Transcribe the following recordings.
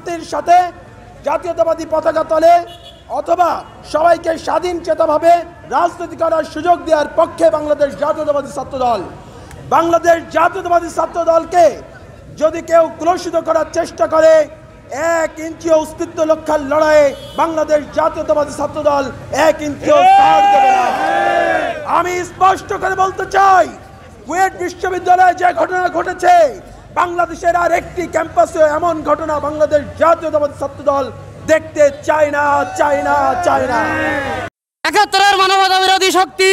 শান্তির সাথে জাতীয়তাবাদী পতাকা তলে অথবা সবাইকে স্বাধীন চেতাভাবে রাজনীতি করার সুযোগ দেওয়ার পক্ষে বাংলাদেশ জাতীয়তাবাদী ছাত্রদল। বাংলাদেশ জাতীয়তাবাদী ছাত্রদলকে যদি কেউ কুলসিত করার চেষ্টা করে 1 ইঞ্চিও অস্তিত্ব রক্ষার লড়াইয়ে বাংলাদেশ জাতীয়তাবাদী ছাত্রদল 1 ইঞ্চিও ছাড় দেবে না। আমি স্পষ্ট করে বলতে চাই, কুয়েট বিশ্ববিদ্যালয়ে যে ঘটনা ঘটেছে, বাংলাদেশের আর একটি ক্যাম্পাসে এমন ঘটনা বাংলাদেশ জাতীয়তাবাদী ছাত্রদল দেখতে চায় না। ৭১-এর মানবতা বিরোধী শক্তি,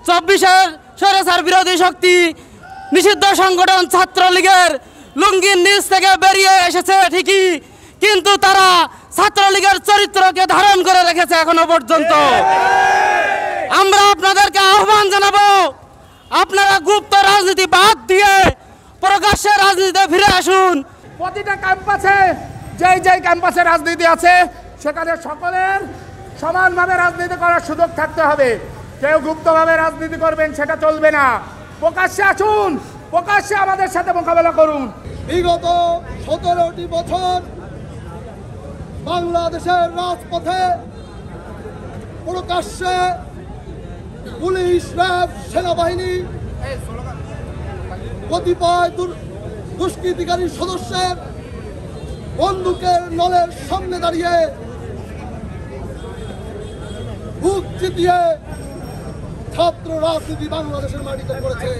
২৪-এর স্বৈরাচার বিরোধী শক্তি, নিষিদ্ধ সংগঠন ছাত্রলীগের লুঙ্গির নিচ থেকে বেরিয়ে এসেছে ঠিকই, কিন্তু তারা ছাত্রলীগের চরিত্রকে ধারণ করে রেখেছে এখনো পর্যন্ত। আমরা আপনাদেরকে আহ্বান জানাবো, আপনারা গুপ্ত রাজনীতি বাদ দিয়ে প্রকাশ্যে রাজনীতিতে ফিরে আসুন। প্রতিটা ক্যাম্পাসে যেই ক্যাম্পাসে রাজনীতি আছে সেখানে সকলের সমানভাবে রাজনীতি করার সুযোগ থাকতে হবে। কেউ গুপ্তভাবে রাজনীতি করবেন সেটা চলবে না। প্রকাশ্যে আসুন, প্রকাশ্যে আমাদের সাথে মোকাবেলা করুন। বিগত ১৭টি বছর বাংলাদেশের রাজপথে প্রকাশ্যে পুলিশ, র্যাব, সেনাবাহিনী, কতিপয় দুষ্কৃতিকারী সদস্যের বন্দুকের নলের সামনে দাঁড়িয়ে বুক চিতিয়ে ছাত্র রাজনীতি বাংলাদেশের মাটিতে করেছে।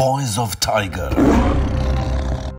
Voice of Tiger.